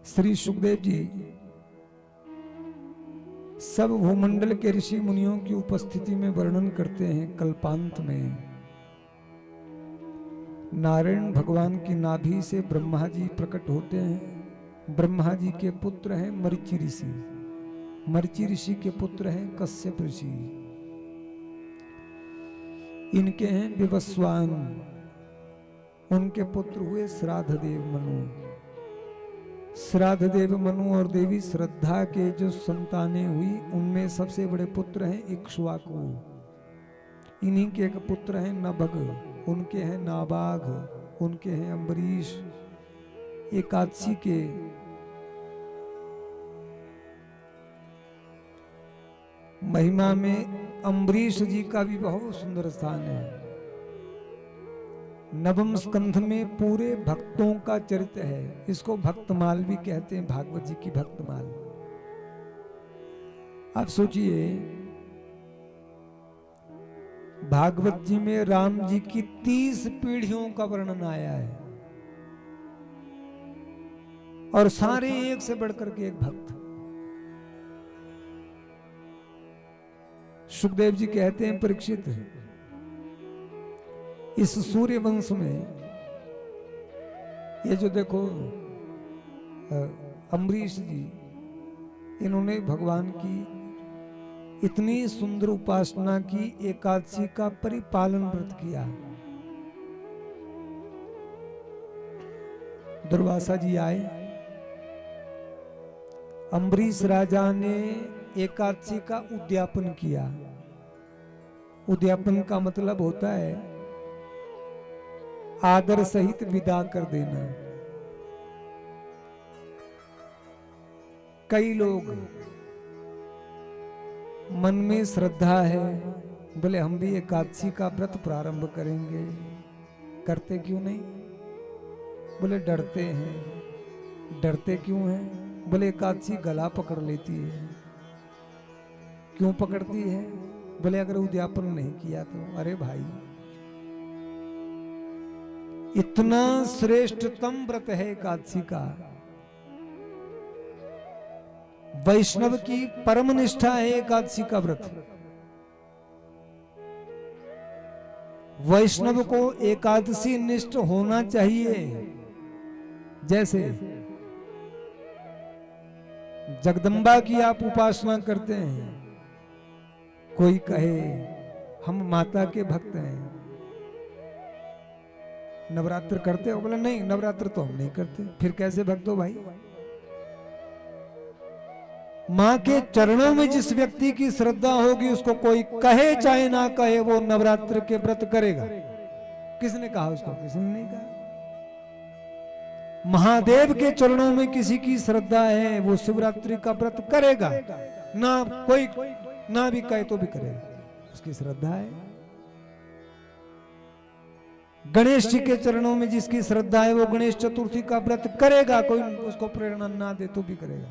श्री सुखदेव जी सब भूमंडल के ऋषि मुनियों की उपस्थिति में वर्णन करते हैं। कल्पांत में नारायण भगवान की नाभि से ब्रह्मा जी प्रकट होते हैं। ब्रह्मा जी के पुत्र हैं मरीचि ऋषि, मरीचि ऋषि के पुत्र हैं कश्यप ऋषि, इनके हैं विवस्वान, उनके पुत्र हुए श्राद्धदेव मनु। श्राद्धदेव मनु और देवी श्रद्धा के जो संतानें हुई उनमें सबसे बड़े पुत्र हैं इक्ष्वाकु। इन्हीं के एक पुत्र हैं नभग, उनके हैं नाबाघ, उनके हैं अम्बरीश। एकादशी के महिमा में अम्बरीश जी का भी बहुत सुंदर स्थान है। नवम स्कंध में पूरे भक्तों का चरित्र है। इसको भक्तमाल भी कहते हैं, भागवत जी की भक्तमाल। आप सोचिए भागवत जी में राम जी की 30 पीढ़ियों का वर्णन आया है और सारे एक से बढ़कर के एक भक्त। सुखदेव जी कहते हैं परीक्षित, इस सूर्य वंश में ये जो देखो अम्बरीश जी, इन्होंने भगवान की इतनी सुंदर उपासना की, एकादशी का परिपालन व्रत किया। दुर्वासा जी आए, अम्बरीश राजा ने एकादशी का उद्यापन किया। उद्यापन का मतलब होता है आदर सहित विदा कर देना। कई लोग मन में श्रद्धा है, बोले हम भी एकादशी का व्रत प्रारंभ करेंगे, करते क्यों नहीं? बोले डरते हैं। डरते क्यों हैं? बोले एकादशी गला पकड़ लेती है। क्यों पकड़ती है? बोले अगर उद्यापन नहीं किया तो। अरे भाई, इतना श्रेष्ठतम व्रत है एकादशी का। वैष्णव की परम निष्ठा है एकादशी का व्रत। वैष्णव को एकादशी निष्ठ होना चाहिए। जैसे जगदम्बा की आप उपासना करते हैं, कोई कहे हम माता के भक्त हैं, नवरात्र करते हो? बोले नहीं, नवरात्र तो हम नहीं करते। फिर कैसे भक्त हो भाई? मां के चरणों में जिस व्यक्ति की श्रद्धा होगी, उसको कोई कहे चाहे ना कहे, वो नवरात्र के व्रत करेगा। किसने कहा उसको? किसी ने नहीं कहा। महादेव के चरणों में किसी की श्रद्धा है, वो शिवरात्रि का व्रत करेगा। ना कोई ना भी कहे तो भी करेगा, उसकी श्रद्धा है। गणेश जी के चरणों में जिसकी श्रद्धा है, वो गणेश चतुर्थी का व्रत करेगा। कोई उसको प्रेरणा ना दे तो भी करेगा।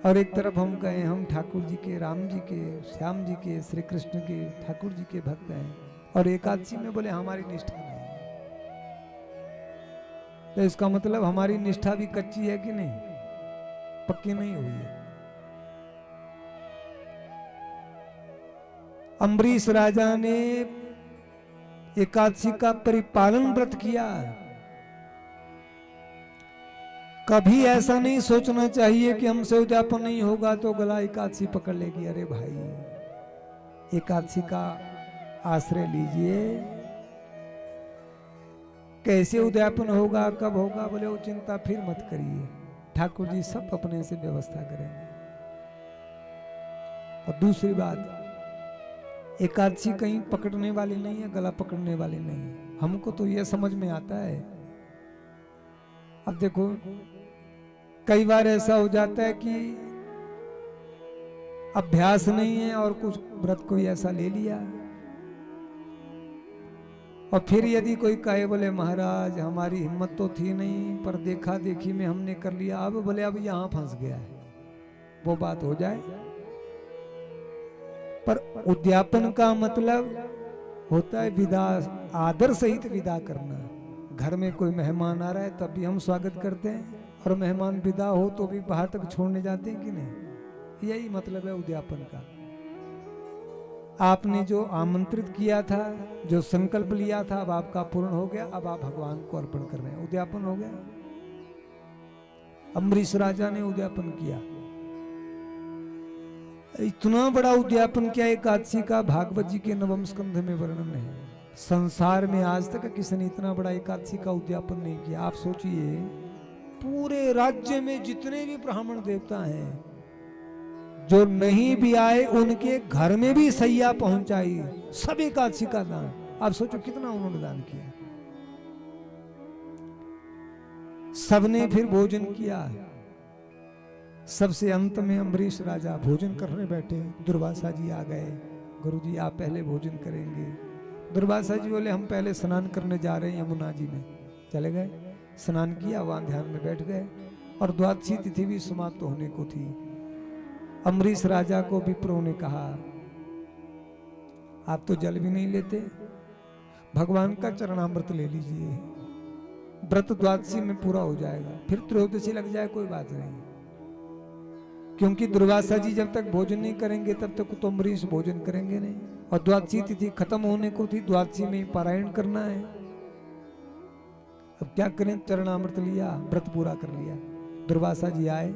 और एक तरफ हम कहें हम ठाकुर जी के, राम जी के, श्याम जी के, श्री कृष्ण के, ठाकुर जी के भक्त हैं, और एकादशी में बोले हमारी निष्ठा नहीं। तो इसका मतलब हमारी निष्ठा भी कच्ची है कि नहीं? पक्की नहीं हुई है। अम्बरीश राजा ने एकादशी का परिपालन व्रत किया। कभी ऐसा नहीं सोचना चाहिए कि हमसे उद्यापन नहीं होगा तो गला एकादशी पकड़ लेगी। अरे भाई, एकादशी का आश्रय लीजिए। कैसे उद्यापन होगा, कब होगा, बोले वो चिंता फिर मत करिए, ठाकुर जी सब अपने से व्यवस्था करेंगे। और दूसरी बात, एकादशी कहीं पकड़ने वाली नहीं है, गला पकड़ने वाली नहीं है। हमको तो यह समझ में आता है। अब देखो, कई बार ऐसा हो जाता है कि अभ्यास नहीं है और कुछ व्रत कोई ऐसा ले लिया, और फिर यदि कोई कहे बोले महाराज हमारी हिम्मत तो थी नहीं, पर देखा देखी में हमने कर लिया, अब बोले अब यहां फंस गया है, वो बात हो जाए। पर उद्यापन का मतलब होता है विदा, आदर सहित विदा करना। घर में कोई मेहमान आ रहा है तब भी हम स्वागत करते हैं, और मेहमान विदा हो तो भी बाहर तक छोड़ने जाते हैं कि नहीं। यही मतलब है उद्यापन का। आपने जो आमंत्रित किया था, जो संकल्प लिया था, अब आपका पूर्ण हो गया। अब आप भगवान को अर्पण कर रहे हैं, उद्यापन हो गया। अम्बरीश राजा ने उद्यापन किया, इतना बड़ा उद्यापन किया एकादशी का, भागवत जी के नवम स्कंध में वर्णन है। संसार में आज तक किसी ने इतना बड़ा एकादशी का उद्यापन नहीं किया। आप सोचिए, पूरे राज्य में जितने भी ब्राह्मण देवता हैं, जो नहीं भी आए उनके घर में भी सैया पहुंचाई, सब एकादशी का दान। आप सोचो कितना उन्होंने दान किया। सबने फिर भोजन किया। सबसे अंत में अम्बरीश राजा भोजन करने बैठे, दुर्वासा जी आ गए। गुरुजी आप पहले भोजन करेंगे। दुर्वासा जी बोले हम पहले स्नान करने जा रहे हैं यमुना जी में। चले गए, स्नान किया, वहां ध्यान में बैठ गए, और द्वादशी तिथि भी समाप्त होने को थी। अम्बरीश राजा को विप्रों ने कहा आप तो जल भी नहीं लेते, भगवान का चरणामृत ले लीजिए, व्रत द्वादशी में पूरा हो जाएगा, फिर त्रयोदशी लग जाए कोई बात नहीं। क्योंकि दुर्वासा जी जब तक भोजन नहीं करेंगे तब तक तो अम्बरीश भोजन करेंगे नहीं, और द्वादशी तिथि खत्म होने को थी, द्वादशी में पारायण करना है। अब क्या करें, चरणामृत लिया, व्रत पूरा कर लिया। दुर्वासा जी आए,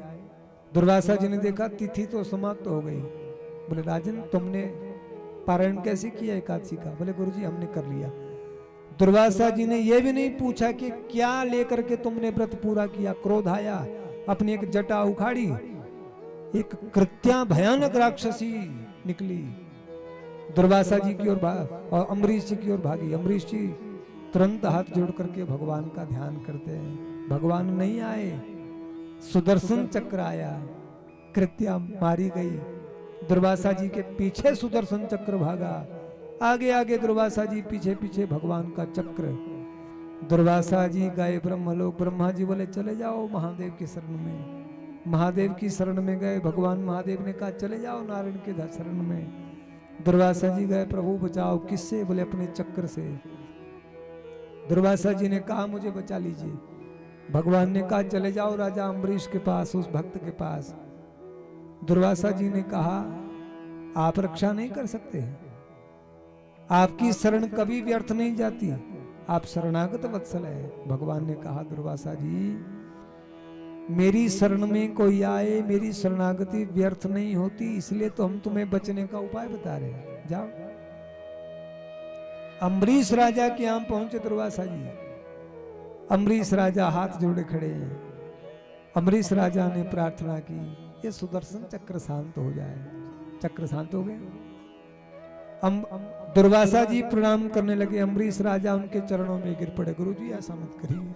दुर्वासा जी ने देखा तिथि तो समाप्त हो गई। बोले राजन तुमने पारायण कैसे किया एकादशी का? बोले गुरुजी हमने कर लिया। दुर्वासा जी ने यह भी नहीं पूछा कि क्या लेकर के तुमने व्रत पूरा किया। क्रोध आया, अपनी एक जटा उखाड़ी, एक कृत्या भयानक राक्षसी निकली, दुर्वासा जी की ओर और अम्बरीश जी की ओर भागी। अम्बरीश जी तुरंत हाथ जोड़ करके भगवान का ध्यान करते हैं, भगवान नहीं आए, सुदर्शन चक्र आया, कृत्या मारी गई। दुर्वासा जी के पीछे सुदर्शन चक्र भागा, आगे आगे दुर्वासा जी, पीछे पीछे भगवान का चक्र। दुर्वासा जी गए ब्रह्मलोक। ब्रह्मा जी बोले चले जाओ महादेव की शरण में। महादेव की शरण में गए। भगवान महादेव ने कहा चले जाओ नारायण के शरण में। दुर्वासा जी गए, प्रभु बचाओ, किससे? बोले अपने चक्र से। दुर्वासा जी ने कहा मुझे बचा लीजिए। भगवान ने कहा चले जाओ राजा अम्बरीश के पास, उस भक्त के पास। दुर्वासा जी ने कहा आप रक्षा नहीं कर सकते, आपकी शरण कभी व्यर्थ नहीं जाती, आप शरणागत वत्सल है। भगवान ने कहा दुर्वासा जी मेरी शरण में कोई आए, मेरी शरणागति व्यर्थ नहीं होती, इसलिए तो हम तुम्हें बचने का उपाय बता रहे हैं, जाओ। अम्बरीश राजा के यहां पहुंचे दुर्वासा जी। अम्बरीश राजा हाथ जोड़े खड़े हैं। अम्बरीश राजा ने प्रार्थना की ये सुदर्शन चक्र शांत हो जाए। चक्र शांत हो गए। दुर्वासा जी प्रणाम करने लगे। अम्बरीश राजा उनके चरणों में गिर पड़े, गुरुजी ऐसा मत करिए,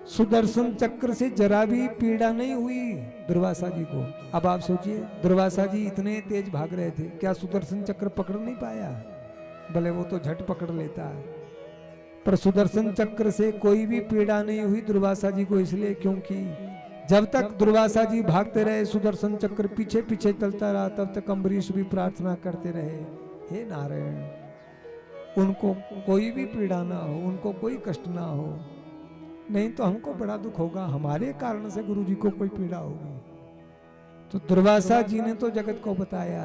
सुदर्शन चक्र से जरा भी पीड़ा नहीं हुई दुर्वासा जी को। अब आप सोचिए दुर्वासा जी इतने तेज भाग रहे थे, क्या सुदर्शन चक्र पकड़ नहीं पाया? भले वो तो झट पकड़ लेता, पर सुदर्शन चक्र से कोई भी पीड़ा नहीं हुई दुर्वासा जी को, इसलिए क्योंकि जब तक दुर्वासा जी भागते रहे सुदर्शन चक्र पीछे पीछे चलता रहा, तब तक अम्बरीश भी प्रार्थना करते रहे, हे नारायण उनको कोई भी पीड़ा ना हो, उनको कोई कष्ट ना हो, नहीं तो हमको बड़ा दुख होगा, हमारे कारण से गुरु जी को कोई पीड़ा होगी। तो दुर्वासा जी ने तो जगत को बताया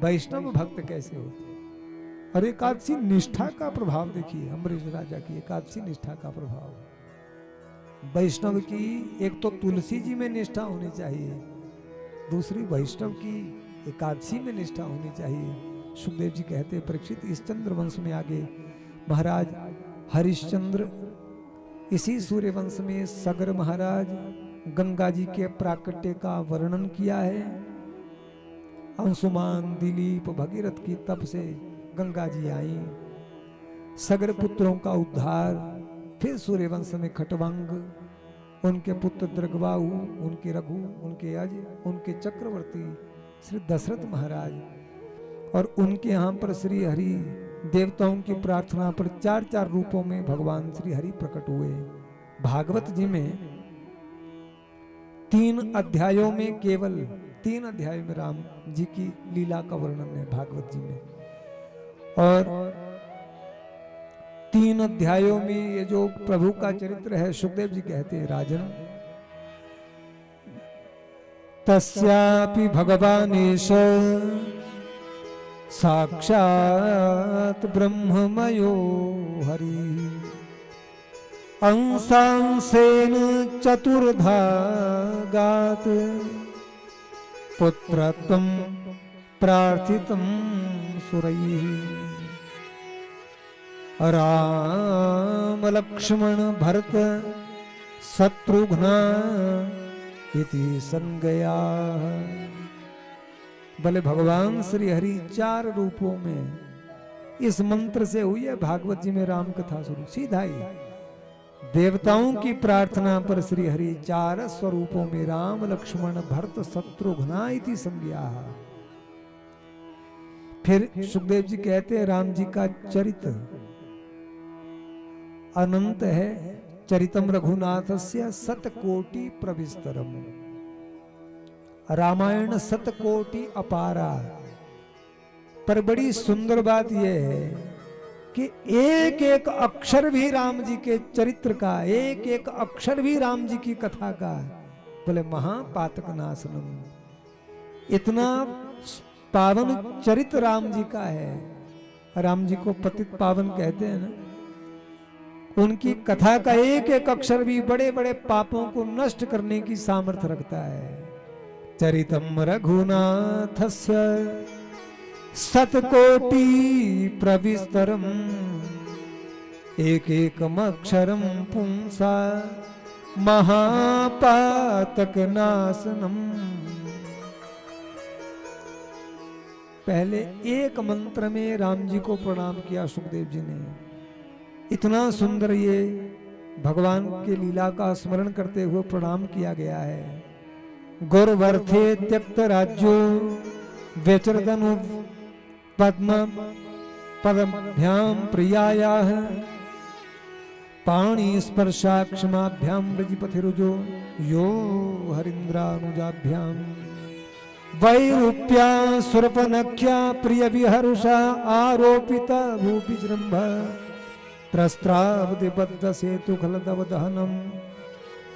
वैष्णव भक्त कैसे होते। और एकादशी निष्ठा का प्रभाव देखिए, अम्बरीश राजा की एकादशी निष्ठा का प्रभाव। वैष्णव की एक तो तुलसी जी में निष्ठा होनी चाहिए, दूसरी वैष्णव की एकादशी में निष्ठा होनी चाहिए। सुखदेव जी कहते परीक्षित इस चंद्र वंश में आगे महाराज हरिश्चंद्र, इसी सूर्य वंश में सगर महाराज गंगा जी के प्राकट्य का वर्णन किया है। अंशुमान दिलीप भगीरथ की तप से गंगा जी आई, सगर पुत्रों का उद्धार। फिर सूर्यवंश में खटवंग, उनके पुत्र द्रगवाहु, उनके रघु, उनके अज, उनके चक्रवर्ती श्री दशरथ महाराज, और उनके यहाँ पर श्री हरि देवताओं की प्रार्थना पर 4-4 रूपों में भगवान श्री हरि प्रकट हुए। भागवत जी में 3 अध्यायों में, केवल 3 अध्यायों में राम जी की लीला का वर्णन है भागवत जी में, और 3 अध्यायों में ये जो प्रभु का चरित्र है, सुखदेव जी कहते हैं राजन, तस्यापि भगवानेश साक्षात ब्रह्ममयो हरि अंशांशेन चतुर्धा गात पुत्रत्वं प्रार्थितं सुरैः राम लक्ष्मण भरत शत्रुघ्ना इति संज्ञया। भले भगवान श्री हरि 4 रूपों में इस मंत्र से हुई है भागवत जी में राम कथा शुरू। सीधा ही देवताओं की प्रार्थना पर श्री हरि 4 स्वरूपों में राम लक्ष्मण भरत शत्रुघ्ना इति संज्ञा। फिर सुखदेव जी कहते हैं राम जी का चरित्र अनंत है। चरितम रघुनाथस्य शतकोटि प्रविस्तरम। रामायण शतकोटि अपारा। पर बड़ी सुंदर बात यह है कि एक एक अक्षर भी राम जी के चरित्र का, एक एक अक्षर भी राम जी की कथा का, बोले महापातक नाशनम। इतना पावन चरित्र राम जी का है। राम जी को पतित पावन कहते हैं ना। उनकी कथा का एक एक अक्षर भी बड़े बड़े पापों को नष्ट करने की सामर्थ्य रखता है। चरितम रघुनाथस्य शतकोटि प्रविस्तरम एक एक अक्षरम पुंसा महापातक नाशनम। पहले एक मंत्र में राम जी को प्रणाम किया सुखदेव जी ने। इतना सुंदर ये भगवान के लीला का स्मरण करते हुए प्रणाम किया गया है। गौरवर्थे त्यक्त राज्यो व्यचरदनु पद्म पदभ्याम प्रियायाः पाणि स्पर्शाक्षमाभ्याम ब्रजपथिरुजो यो हरिन्द्रानुजाभ्याम वैरूप्या सुरपनख्या प्रिय विहर्षा आरोपित भूपिजृंभ त्रस्त्रावधिबद्ध सेतु खलदव दहनम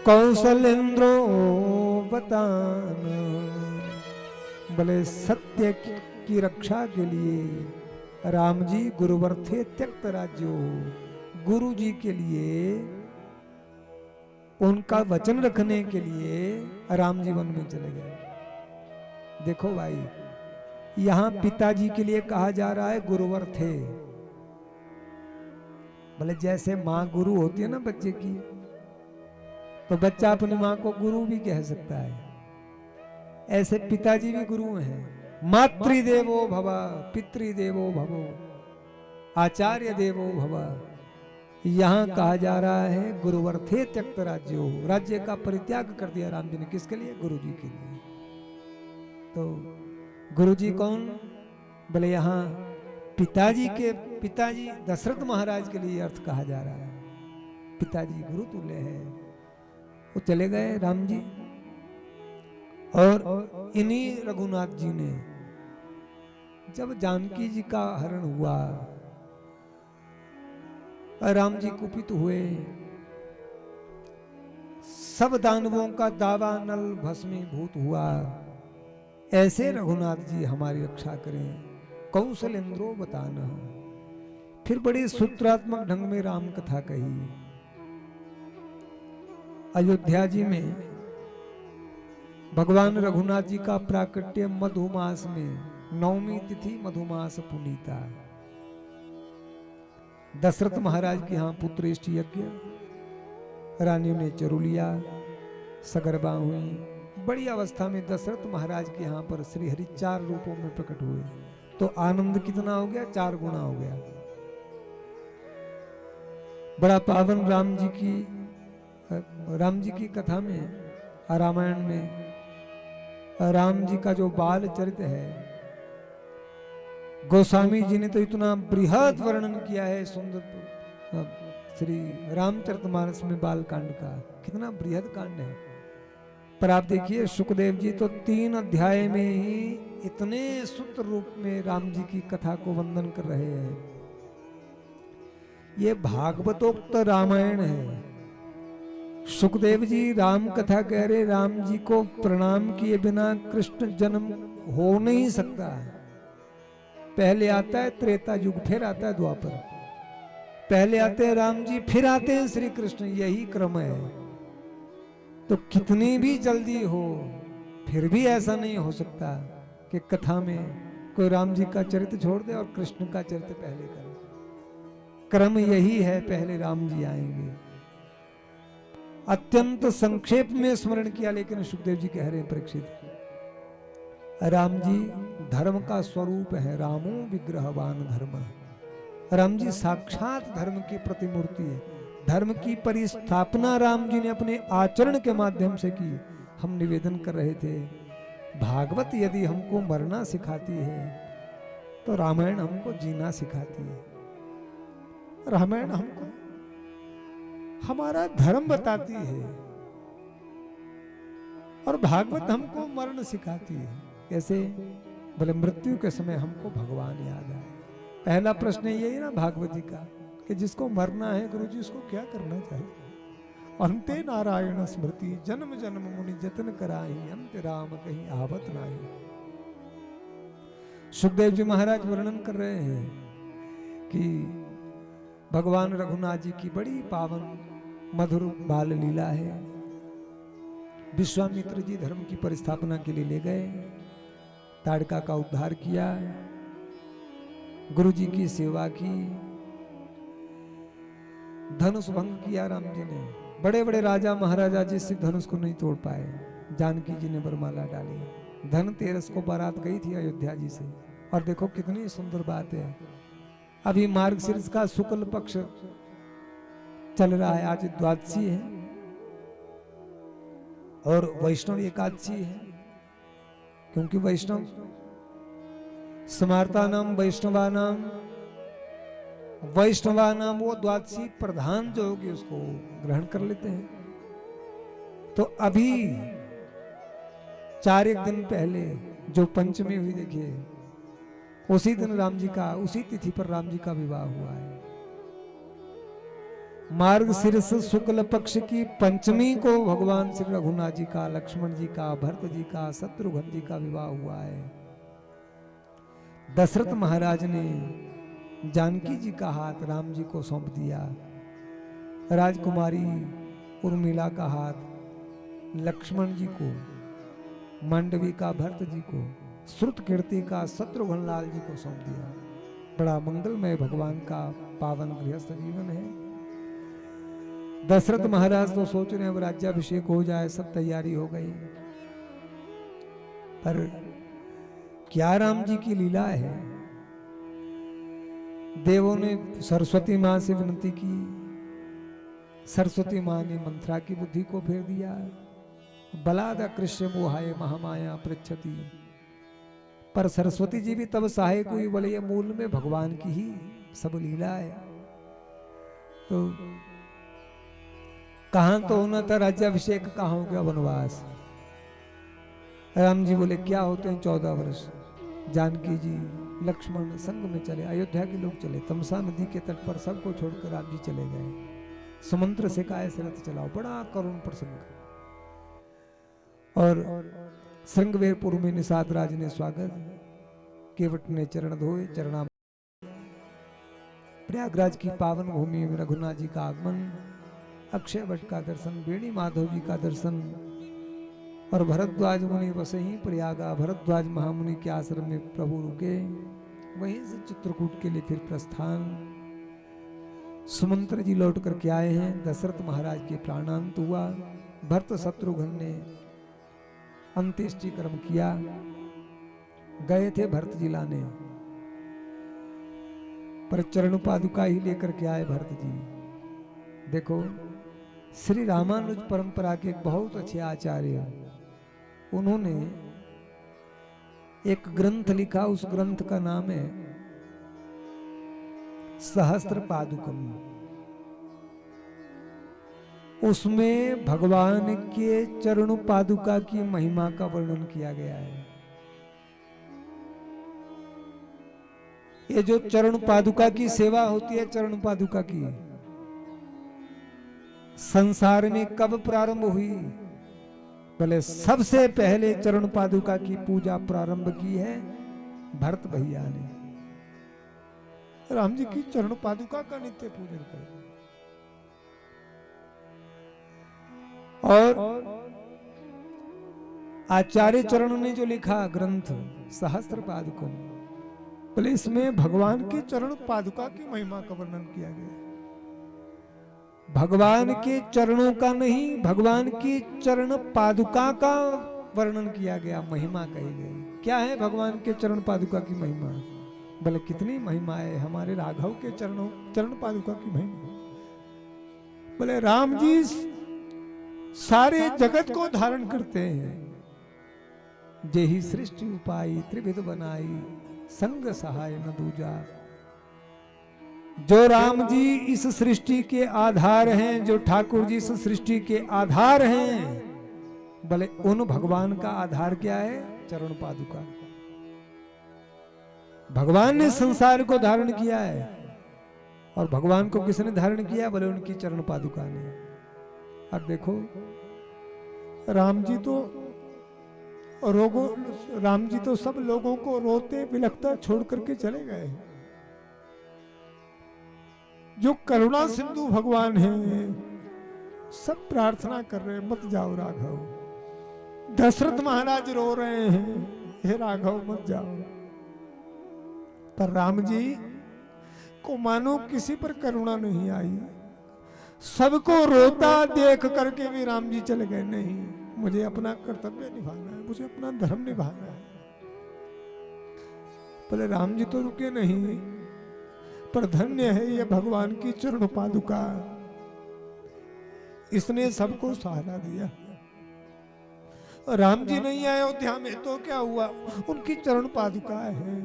कौशलेन्द्रो बतान। भले सत्य की रक्षा के लिए राम जी गुरुवर थे त्यक्त राज्यो। गुरु जी के लिए, उनका वचन रखने के लिए राम जी वन में चले गए। देखो भाई, यहां पिताजी के लिए कहा जा रहा है गुरुवर थे। भले जैसे माँ गुरु होती है ना बच्चे की, तो बच्चा अपनी माँ को गुरु भी कह सकता है। ऐसे पिताजी भी गुरु हैं। मातृदेवो भव पितृदेवो भवो आचार्य देवो भव। यहाँ कहा जा रहा है गुरुवर थे त्यक्त राज्यो। राज्य का परित्याग कर दिया राम जी ने। किसके लिए? गुरु जी के लिए। तो गुरु जी कौन? बोले यहाँ पिताजी के पिताजी दशरथ महाराज के लिए अर्थ कहा जा रहा है। पिताजी गुरु तुल्य है। वो चले गए राम जी, और इन्हीं रघुनाथ जी ने जब जानकी जी का हरण हुआ, राम जी कुपित हुए, सब दानवों का दावा नल भस्मीभूत हुआ। ऐसे रघुनाथ जी हमारी रक्षा करें, कौशलेन्द्रो बताना। फिर बड़े सूत्रात्मक ढंग में राम कथा कही। अयोध्या जी में भगवान रघुनाथ जी का प्राकट्य मधुमास में, 9वीं तिथि मधुमास पुनीता। दशरथ महाराज के यहाँ पुत्रेष्ठ यज्ञ, रानियों ने चरु लिया, सगर्भा हुई। बड़ी अवस्था में दशरथ महाराज के यहाँ पर श्री हरि 4 रूपों में प्रकट हुए। तो आनंद कितना हो गया? 4 गुना हो गया। बड़ा पावन राम जी की कथा में, रामायण में राम जी का जो बाल चरित्र है, गोस्वामी जी ने तो इतना बृहद वर्णन किया है सुंदर श्री रामचरितमानस में बाल कांड का। कितना बृहद कांड है। पर आप देखिए सुखदेव जी तो 3 अध्याय में ही इतने सूत्र रूप में राम जी की कथा को वंदन कर रहे हैं। ये भागवतोक्त रामायण है। सुखदेव जी राम कथा कह रहे, राम जी को प्रणाम किए बिना कृष्ण जन्म हो नहीं सकता। पहले आता है त्रेता युग, फिर आता है द्वापर। पहले आते हैं राम जी, फिर आते हैं श्री कृष्ण, यही क्रम है। तो कितनी भी जल्दी हो फिर भी ऐसा नहीं हो सकता कि कथा में कोई राम जी का चरित्र छोड़ दे और कृष्ण का चरित्र पहले करे। क्रम यही है, पहले राम जी आएंगे। अत्यंत संक्षेप में स्मरण किया, लेकिन सुखदेव जी कह रहे हैं परीक्षित, राम जी धर्म का स्वरूप है। रामो विग्रहवान धर्म। राम जी साक्षात धर्म की प्रतिमूर्ति है। धर्म की परिस्थापना राम जी ने अपने आचरण के माध्यम से की। हम निवेदन कर रहे थे, भागवत यदि हमको मरना सिखाती है तो रामायण हमको जीना सिखाती है। रामायण हमको हमारा धर्म बताती है और भागवत हमको मरण सिखाती है। कैसे? बोले मृत्यु के समय हमको भगवान याद आए। पहला प्रश्न यही ना भागवत जी का कि जिसको मरना है गुरु जी उसको क्या करना चाहिए? अंते नारायण स्मृति जन्म जन्म मुनि जतन कराई, अंत राम कहीं आवत नाही। सुखदेव जी महाराज वर्णन कर रहे हैं कि भगवान रघुनाथ जी की बड़ी पावन मधुर बाल लीला है। विश्वामित्र जी धर्म की परिस्थापना के लिए ले गए, ताड़का का उद्धार किया, गुरु जी की सेवा की, धनुष भंग किया राम जी ने। बड़े बड़े राजा महाराजा जिससे धनुष को नहीं तोड़ पाए, जानकी जी ने वरमाला डाली। धनतेरस को बारात गई थी अयोध्या जी से। और देखो कितनी सुंदर बात है, अभी मार्गशीर्ष का शुक्ल पक्ष चल रहा है, आज द्वादशी है और वैष्णव एकादशी है। क्योंकि वैष्णव स्मार्ता नाम वैष्णवा नाम वो द्वादशी प्रधान जो होगी उसको ग्रहण कर लेते हैं। तो अभी 4 दिन पहले जो पंचमी हुई, देखिए उसी दिन राम जी का, उसी तिथि पर राम जी का विवाह हुआ है। मार्गशीर्ष शुक्ल पक्ष की पंचमी को भगवान श्री रघुनाथ जी का, लक्ष्मण जी का, भरत जी का, शत्रुघ्न जी का विवाह हुआ है। दशरथ महाराज ने जानकी जी का हाथ राम जी को सौंप दिया, राजकुमारी उर्मिला का हाथ लक्ष्मण जी को, मांडवी का भरत जी को, श्रुत कीर्ति का शत्रुघ्न लाल जी को सौंप दिया। बड़ा मंगलमय भगवान का पावन गृहस्थ जीवन है। दशरथ महाराज तो सोच रहे हैं अब राज्याभिषेक हो जाए, सब तैयारी हो गई, पर क्या राम जी की लीला है। देवों ने सरस्वती मां से विनती की, सरस्वती मां ने मंत्रा की बुद्धि को फेर दिया। बलाद कृष्ण मोहाय महामाया पृच्छति, पर सरस्वती जी भी तब सहायक हुई, बोले ये मूल में भगवान की ही सब लीला है। तो कहां तो होना था राज्याभिषेक, कहां हो गया वनवास। राम जी बोले क्या होते हैं 14 वर्ष। जानकी जी लक्ष्मण संग में चले, अयोध्या के लोग चले, तमसा नदी के तट पर सबको छोड़कर राम जी चले गए। समुद्र से काय से रथ चलाओ, बड़ा करुण प्रसंग। और श्रृंगवेरपुर में निषाद राज ने स्वागत, केवट ने चरण धोए, चरणा। प्रयागराज की पावन भूमि में रघुनाथ जी का आगमन, अक्षय वट का दर्शन, बेणी माधव जी का दर्शन, और भरद्वाज मुनि वसहीं प्रयागा। भरद्वाज महामुनि के आश्रम में प्रभु रुके, वहीं से चित्रकूट के लिए फिर प्रस्थान। सुमंत्र जी लौट करके आए हैं, दशरथ महाराज के प्राणांत हुआ। भरत शत्रुघ्न ने अंत्येष्टि कर्म किया, गए थे भरत जी लाने, पर चरण पादुका ही लेकर के आए भरत जी। देखो श्री रामानुज परंपरा के एक बहुत अच्छे आचार्य, उन्होंने एक ग्रंथ लिखा, उस ग्रंथ का नाम है सहस्त्र पादुकम। उसमें भगवान के चरण पादुका की महिमा का वर्णन किया गया है। ये जो चरण पादुका की सेवा होती है, चरण पादुका की संसार में कब प्रारंभ हुई? बोले सबसे पहले चरण पादुका की पूजा प्रारंभ की है भरत भैया ने। राम जी की चरण पादुका का नित्य पूजन करें। और आचार्य चरण ने जो लिखा ग्रंथ सहस्त्र पादुकम, बोले इसमें भगवान के चरण पादुका की महिमा का वर्णन किया गया। भगवान के चरणों का नहीं, भगवान की चरण पादुका का वर्णन किया गया, महिमा कही गई। क्या है भगवान के चरण पादुका की महिमा? बोले कितनी महिमा है हमारे राघव के चरण पादुका की महिमा। बोले राम जी सारे जगत को धारण करते हैं। जेहि सृष्टि उपाई त्रिविध बनाई, संग सहाय न दूजा। जो राम जी इस सृष्टि के आधार हैं, जो ठाकुर जी इस सृष्टि के आधार हैं, बोले उन भगवान का आधार क्या है? चरण पादुका। भगवान ने संसार को धारण किया है, और भगवान को किसने धारण किया? बोले उनकी चरण पादुका ने। अब देखो राम जी तो सब लोगों को रोते बिलखता छोड़ करके चले गए। जो करुणा सिंधु भगवान हैं, सब प्रार्थना कर रहे हैं मत जाओ राघव। दशरथ महाराज रो रहे हैं, हे राघव मत जाओ। पर राम जी को मानो किसी पर करुणा नहीं आई। सबको रोता देख करके भी राम जी चले गए। नहीं, मुझे अपना कर्तव्य निभाना है, मुझे अपना धर्म निभाना है। बोले राम जी तो रुके नहीं, पर धन्य है ये भगवान की चरण पादुका, इसने सबको सहारा दिया। राम जी नहीं आए अयोध्या में तो क्या हुआ? उनकी चरण पादुका है।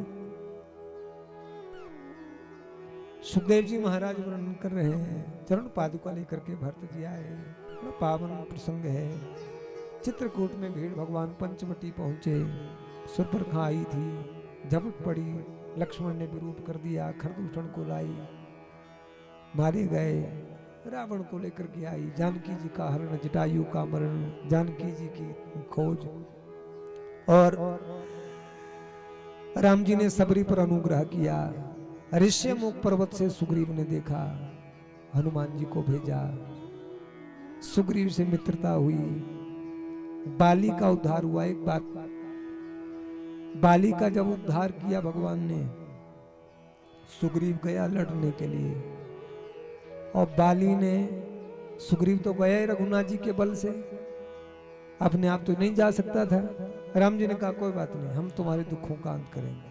सुखदेव जी महाराज वर्णन कर रहे हैं, चरण पादुका लेकर के भरत जी आए। बड़ा पावन प्रसंग है। चित्रकूट में भीड़, भगवान पंचवटी पहुंचे, सुर्पनखा आई थी, झपट पड़ी, लक्ष्मण ने विरूप कर दिया, खरदूषण को लाई, मारे गए। रावण को लेकर के आई, जानकी जी का हरण, जटायु का मरण, जानकी जी की खोज। और राम जी ने सबरी पर अनुग्रह किया। ऋष्यमुख पर्वत से सुग्रीव ने देखा, हनुमान जी को भेजा, सुग्रीव से मित्रता हुई, बाली का उद्धार हुआ। एक बात, बाली का जब उद्धार किया भगवान ने, सुग्रीव गया लड़ने के लिए, और बाली ने, सुग्रीव तो गया रघुनाथ जी के बल से, अपने आप तो नहीं जा सकता था। राम जी ने कहा कोई बात नहीं, हम तुम्हारे दुखों का अंत करेंगे।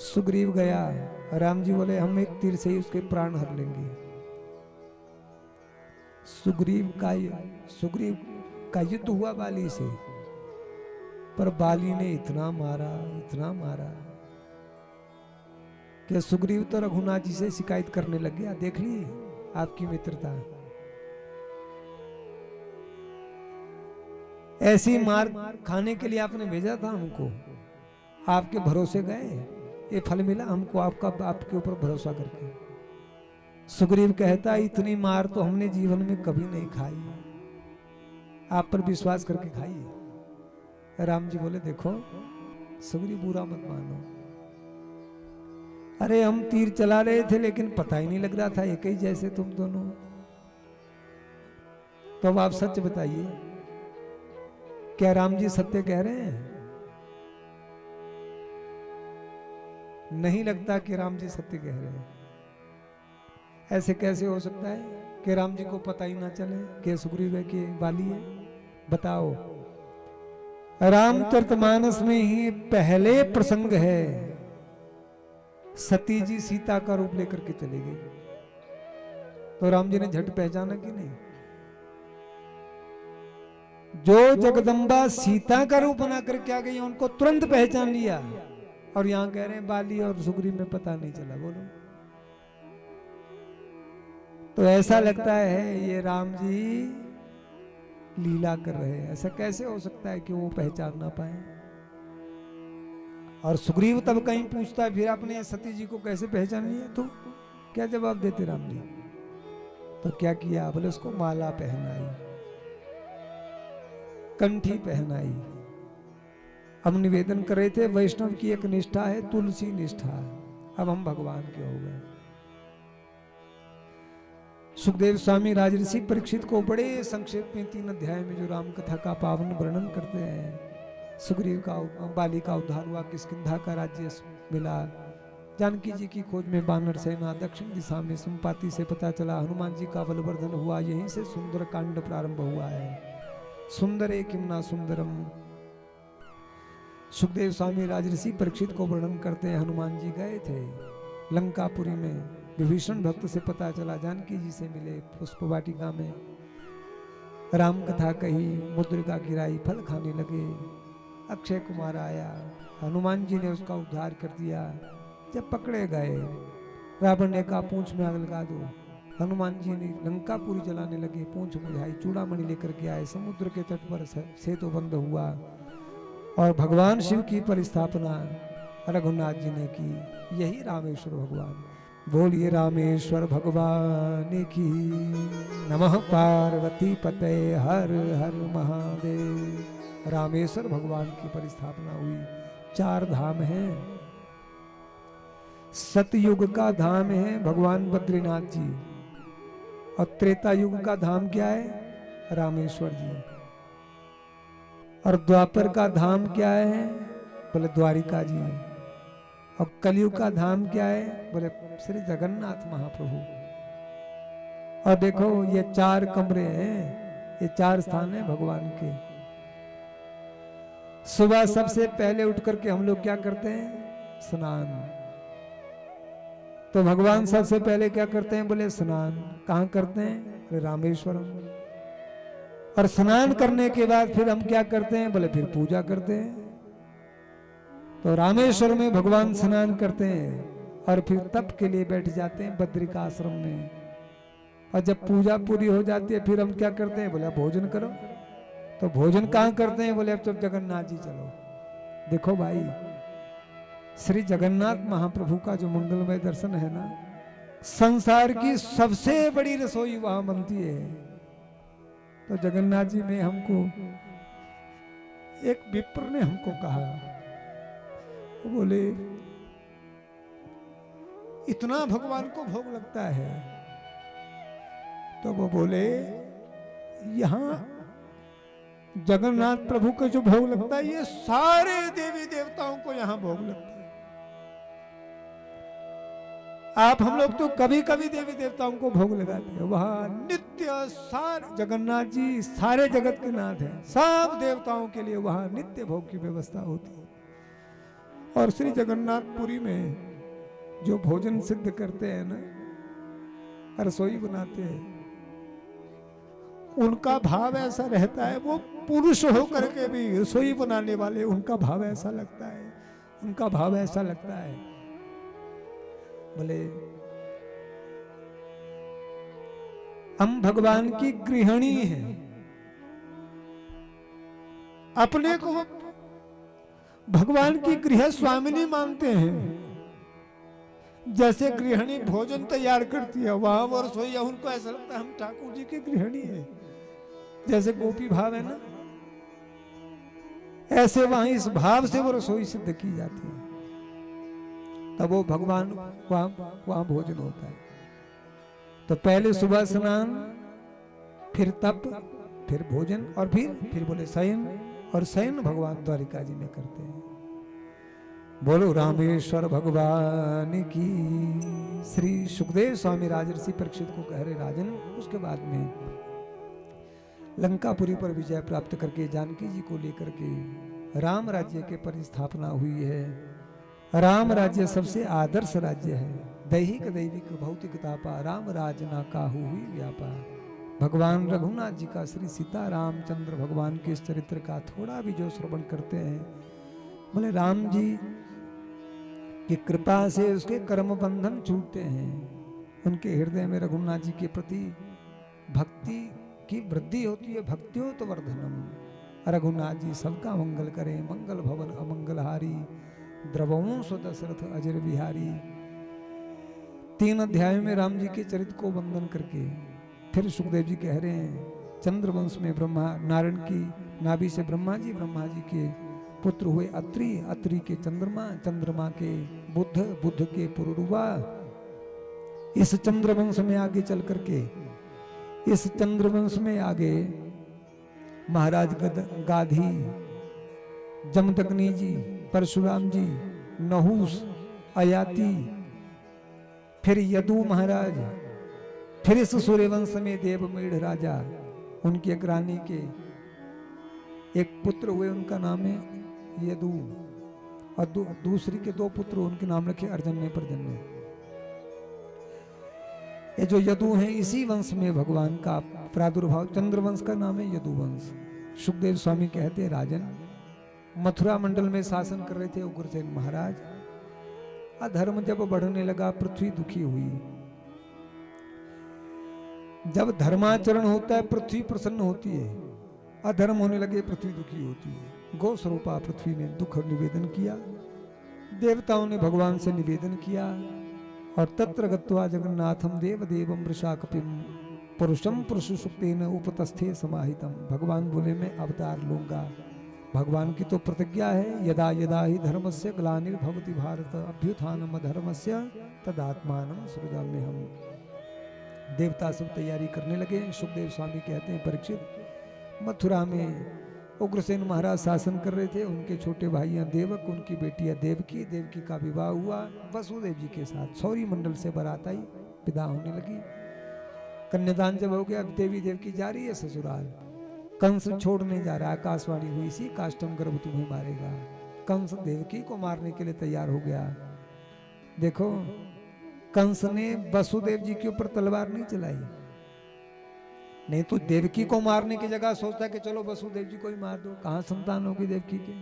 सुग्रीव गया, राम जी बोले हम एक तीर से ही उसके प्राण हर लेंगे। सुग्रीव का युद्ध हुआ बाली से, पर बाली ने इतना मारा कि सुग्रीव तो रघुनाथ जी से शिकायत करने लग गया। देख ली आपकी मित्रता, ऐसी मार खाने के लिए आपने भेजा था हमको, आपके भरोसे गए, ये फल मिला हमको आपके ऊपर भरोसा करके। सुग्रीव कहता इतनी मार तो हमने जीवन में कभी नहीं खाई, आप पर विश्वास करके खाइए। राम जी बोले देखो सुग्रीव बुरा मत मानो, अरे हम तीर चला रहे थे लेकिन पता ही नहीं लग रहा था एक ही जैसे तुम दोनों। तो अब आप सच बताइए, क्या राम जी सत्य कह रहे हैं? नहीं लगता कि राम जी सत्य कह रहे हैं। ऐसे कैसे हो सकता है कि राम जी को पता ही ना चले कि सुग्रीव है कि बाली है? बताओ, रामचरितमानस में ही पहले प्रसंग है, सती जी सीता का रूप लेकर के चली गई, तो राम जी ने झट पहचाना कि नहीं? जो जगदम्बा सीता का रूप बना करके आ गई उनको तुरंत पहचान लिया, और यहां कह रहे हैं बाली और सुग्रीव में पता नहीं चला। बोलो, तो ऐसा लगता है ये राम जी लीला कर रहे हैं। ऐसा कैसे हो सकता है कि वो पहचान ना पाए? और सुग्रीव तब कहीं पूछता है फिर आपने सती जी को कैसे पहचान लिया, तो क्या जवाब देते राम जी? तो क्या किया, बोले उसको माला पहनाई, कंठी पहनाई। हम निवेदन कर रहे थे वैष्णव की एक निष्ठा है तुलसी निष्ठा, अब हम भगवान के हो गए। सुखदेव स्वामी राजऋषि परीक्षित को बड़े संक्षेप में 3 अध्याय में जो राम कथा का पावन वर्णन करते हैं। सुग्रीव का बाली का उद्धार हुआ, किष्किंधा का राज्य मिला, जानकी जी की खोज में बानर सेना, दक्षिण दिशा में संपाति से पता चला, हनुमान जी का बलवर्धन हुआ, यहीं से सुंदर कांड प्रारंभ हुआ है। सुंदरे किमना सुंदरम। सुखदेव स्वामी राजऋषि परीक्षित को वर्णन करते हैं, हनुमान जी गए थे लंकापुरी में, विभीषण भक्त से पता चला, जानकी जी से मिले पुष्प वाटिका में, राम कथा कही, मुद्रिका गिराई, फल खाने लगे, अक्षय कुमार आया, हनुमान जी ने उसका उद्धार कर दिया। जब पकड़े गए, रावण ने कहा पूंछ में आग लगा दो, हनुमान जी ने लंकापुरी जलाने लगे, पूंछ बुझाई, चूड़ामणि लेकर के आए, समुद्र के तट पर सेतु बंद हुआ और भगवान शिव की परिस्थापना रघुनाथ जी ने की। यही रामेश्वर भगवान। बोलिए रामेश्वर भगवान की नमः। पार्वती पते हर हर महादेव। रामेश्वर भगवान की परिस्थापना हुई। 4 धाम हैं। सतयुग का धाम है भगवान बद्रीनाथ जी, और त्रेता युग का धाम क्या है? रामेश्वर जी। और द्वापर का धाम क्या है? बोले द्वारिका जी। और कलयुग का धाम क्या है? बोले श्री जगन्नाथ महाप्रभु। और देखो ये 4 कमरे हैं, ये 4 स्थान है भगवान के। सुबह सबसे पहले उठ करके हम लोग क्या करते हैं? स्नान। तो भगवान सबसे पहले क्या करते हैं? बोले स्नान। कहां करते हैं? बोले रामेश्वरम। और स्नान करने के बाद फिर हम क्या करते हैं? बोले फिर पूजा करते हैं। तो रामेश्वर में भगवान स्नान करते हैं और फिर तप के लिए बैठ जाते हैं बद्रिका आश्रम में। और जब पूजा पूरी हो जाती है फिर हम क्या करते हैं? बोले भोजन करो। तो भोजन कहाँ करते हैं? बोले अब तो जगन्नाथ जी चलो। देखो भाई, श्री जगन्नाथ महाप्रभु का जो मंगलमय दर्शन है ना, संसार की सबसे बड़ी रसोई वहां बनती है। तो जगन्नाथ जी में हमको एक विप्र ने हमको कहा, वो बोले इतना भगवान को भोग लगता है? तो वो बोले यहां जगन्नाथ प्रभु का जो भोग लगता है ये सारे देवी देवताओं को यहां भोग लगता है। आप हम लोग तो कभी कभी देवी देवताओं को भोग लगाते हैं, वहां नित्य सारे जगन्नाथ जी सारे जगत के नाथ हैं, सब देवताओं के लिए वहां नित्य भोग की व्यवस्था होती है। और श्री जगन्नाथपुरी में जो भोजन सिद्ध करते हैं ना, रसोई बनाते हैं, उनका भाव ऐसा रहता है, वो पुरुष होकर के भी रसोई बनाने वाले, उनका भाव ऐसा लगता है, उनका भाव ऐसा लगता है। बोले हम भगवान की गृहिणी हैं, अपने को भगवान की गृह स्वामिनी मानते हैं। जैसे गृहिणी भोजन तैयार करती है, वहां वो रसोईया, उनको ऐसा लगता है हम ठाकुर जी की गृहिणी हैं। जैसे गोपी भाव है ना, ऐसे वहां इस भाव से वो रसोई सिद्ध की जाती है, तब वो भगवान वहां भोजन होता है। तो पहले सुबह स्नान, फिर तप, फिर भोजन, और फिर बोले शयन, और शयन भगवान द्वारिका जी में करते हैं। बोलो रामेश्वर भगवान की। श्री सुखदेव स्वामी राजर्षि परीक्षित को कह रहे राजन, उसके बाद में लंकापुरी पर विजय प्राप्त करके जानकी जी को लेकर के राम राज्य के परिस्थापना हुई है। राम राज्य सबसे आदर्श राज्य है। दैहिक दैविक भौतिक तापा, राम राज ना काहू हुई व्यापा। भगवान रघुनाथ जी का, श्री सीता रामचंद्र भगवान के इस चरित्र का थोड़ा भी जो श्रवण करते हैं, बोले राम जी की कृपा से उसके कर्म बंधन छूटते हैं। उनके हृदय में रघुनाथ जी के प्रति भक्ति की वृद्धि होती है। भक्तियो तो वर्धनम। रघुनाथ जी सबका मंगल करें, मंगल भवन अमंगलहारी। द्रवहूं सो दशरथ अजर बिहारी। 3 अध्यायों में राम जी के चरित्र को वंदन करके फिर सुखदेव जी कह रहे हैं, चंद्रवंश में ब्रह्मा नारायण की नाभि से ब्रह्मा जी के पुत्र हुए अत्रि, अत्रि के चंद्रमा, चंद्रमा के बुद्ध, बुद्ध के पुरुरवा। इस चंद्रवंश में आगे चल करके, इस चंद्रवंश में आगे महाराज गाधी, जमदग्नि जी, परशुराम जी, नहुस, अयाति, फिर यदु महाराज, फिर इस सूर्यवंश में देवमेढ़ राजा, उनकी एक रानी के एक पुत्र हुए, उनका नाम है यदु, और दूसरी के 2 पुत्र, उनके नाम रखे अर्जन्य पर्जन्य। ये जो यदु हैं, इसी वंश में भगवान का प्रादुर्भाव, चंद्रवंश का नाम है यदुवंश। सुखदेव स्वामी कहते, राजन मथुरा मंडल में शासन कर रहे थे उग्रसेन महाराज। अधर्म जब बढ़ने लगा, पृथ्वी दुखी हुई। जब धर्माचरण होता है, पृथ्वी प्रसन्न होती है। अधर्म होने लगे, पृथ्वी दुखी होती है। गो स्वरूपा पृथ्वी ने दुख निवेदन किया। देवताओं ने भगवान से निवेदन किया, और तत्र गत्वा जगन्नाथम देव देवम वृषाकपिम पुरुषम पुरुष सुक्तेन उपतस्थे समाहितम। भगवान बोले, मैं अवतार लूंगा। भगवान की तो प्रतिज्ञा है, यदा यदा ही धर्मस्य ग्लानिर्भवति भारत अभ्युत्थानम अधर्मस्य तदात्मानं सृजाम्यहम्। देवता सब तैयारी करने लगे। सुखदेव स्वामी कहते हैं, परीक्षित मथुरा में उग्रसेन महाराज शासन कर रहे थे। उनके छोटे भाइयां देवक, उनकी बेटियां देवकी, देवकी का विवाह हुआ वसुदेव जी के साथ। सौरी मंडल से बारात आई, विदा होने लगी। कन्यादान जब हो गया, देवी देवकी जा रही है ससुराल। कंस छोड़ने जा रहा है, आकाशवाणी हुई, इसी काष्टम गर्भ तुम्हें मारेगा। कंस देवकी को मारने के लिए तैयार हो गया। देखो, कंस ने वसुदेव जी के ऊपर तलवार नहीं चलाई, नहीं तो देवकी को मारने की जगह सोचता कि चलो वसुदेव जी को ही मार दो, कहां संतान होगी देवकी के।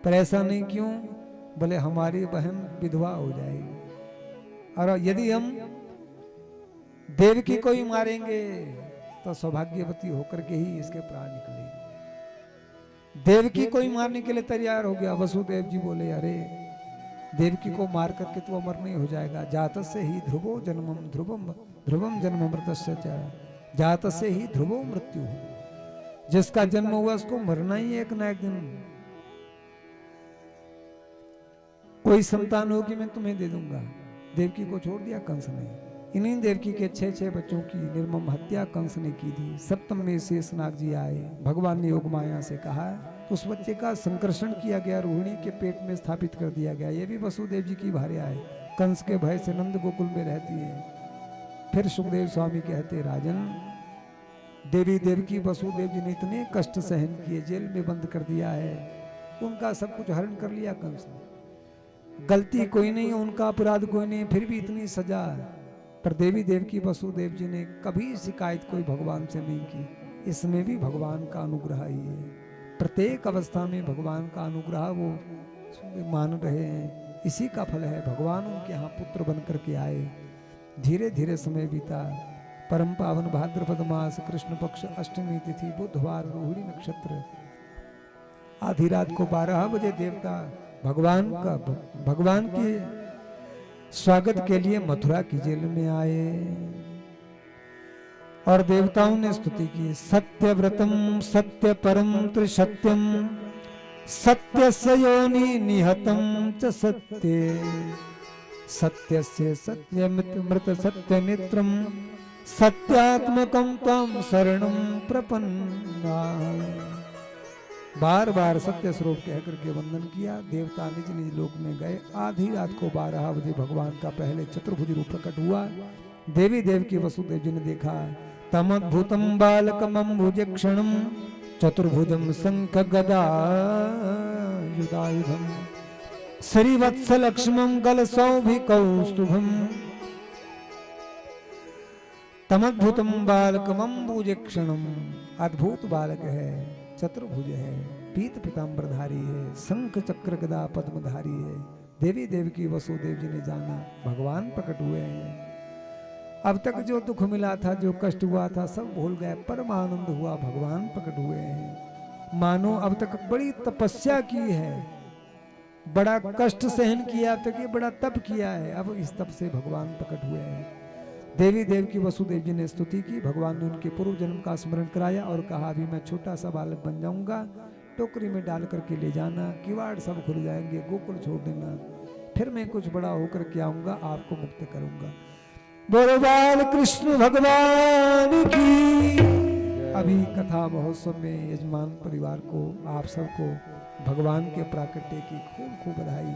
पर ऐसा नहीं, क्यों? बोले हमारी बहन विधवा हो जाएगी, और यदि हम देवकी को ही मारेंगे तो सौभाग्यवती होकर के ही इसके प्राण निकलेंगे। देवकी को ही मारने के लिए तैयार हो गया। वसुदेव जी बोले, अरे देवकी को मार करके तो अमर नहीं हो जाएगा। जातस्य ही ध्रुवो जन्मम ध्रुवम ध्रुवम जन्म मृतस्य च, जातस्य ही ध्रुवो मृत्यु। जिसका जन्म हुआ उसको मरना ही एक ना एक दिन। कोई संतान होगी मैं तुम्हें दे दूंगा। देवकी को छोड़ दिया कंस ने। इन्हीं देवकी के 6 बच्चों की निर्मम हत्या कंस ने की थी। सप्तम में शेषनाग जी आए। भगवान ने योग माया से कहा, उस बच्चे का संकर्षण किया गया, रोहिणी के पेट में स्थापित कर दिया गया। ये भी वसुदेव जी की भार्या है, कंस के भय से नंद गोकुल में रहती है। फिर सुखदेव स्वामी कहते, राजन देवी देवकी वसुदेव जी ने इतने कष्ट सहन किए, जेल में बंद कर दिया है, उनका सब कुछ हरण कर लिया कंस ने। गलती कोई नहीं, उनका अपराध कोई नहीं, फिर भी इतनी सजा। पर देवी देवकी वसुदेव जी ने कभी शिकायत कोई भगवान से नहीं की। इसमें भी भगवान का अनुग्रह ही है। प्रत्येक अवस्था में भगवान का अनुग्रह वो मान रहे हैं, इसी का फल है। भगवान उनके यहाँ पुत्र बन करके आए। धीरे धीरे समय बीता। परम पावन भाद्रपद मास कृष्ण पक्ष अष्टमी तिथि बुधवार रोहिणी नक्षत्र, आधी रात को 12 बजे देवता भगवान के स्वागत के लिए मथुरा की जेल में आए और देवताओं ने स्तुति की। सत्यव्रतम सत्य परम त्रिसत्यम सत्यस्य योनि निहतम च सत्ये सत्यस्य सत्यमृत सत्य नेत्रम सत्यात्मकम त्वं शरणं प्रपन्ना। बार बार सत्य स्वरूप कहकर के वंदन किया। देवता निज निज लोक में गए। आधी रात को 12 बजे भगवान का पहले चतुर्भुज रूप प्रकट हुआ। देवी देव की वसुदेव जी ने देखा। तमद्भुतम बालकमम्बुजक्षणम चतुर्भुजम शंख गदा युधायुधम श्रीवत्स लक्ष्मण गलसौभिकौस्तुभम। तमद्भुतम बालकमम्बुजक्षणम, अद्भुत बालक है, चतुर्भुज है, पीत पीताम्बरधारी है, शंख चक्र गदा पद्मधारी है। देवी देव की वसुदेव जी ने जाना भगवान प्रकट हुए हैं। अब तक जो दुख मिला था, जो कष्ट हुआ था, सब भूल गए। परम आनंद हुआ, भगवान प्रकट हुए हैं। मानो अब तक बड़ी तपस्या की है, बड़ा कष्ट सहन किया तो कि बड़ा तप किया है, अब इस तप से भगवान प्रकट हुए हैं। देवी देव की वसुदेव जी ने स्तुति की, भगवान ने उनके पूर्व जन्म का स्मरण कराया और कहा अभी मैं छोटा सा बालक बन जाऊंगा, टोकरी में डाल करके ले जाना, किवाड़ सब खुल जाएंगे, गोकुल छोड़ देना, फिर मैं कुछ बड़ा होकर के आऊंगा, आपको मुक्त करूंगा। बोलो बाल कृष्ण भगवान की। अभी कथा महोत्सव में यजमान परिवार को, आप सबको भगवान के प्राकट्य की खूब खूब बधाई।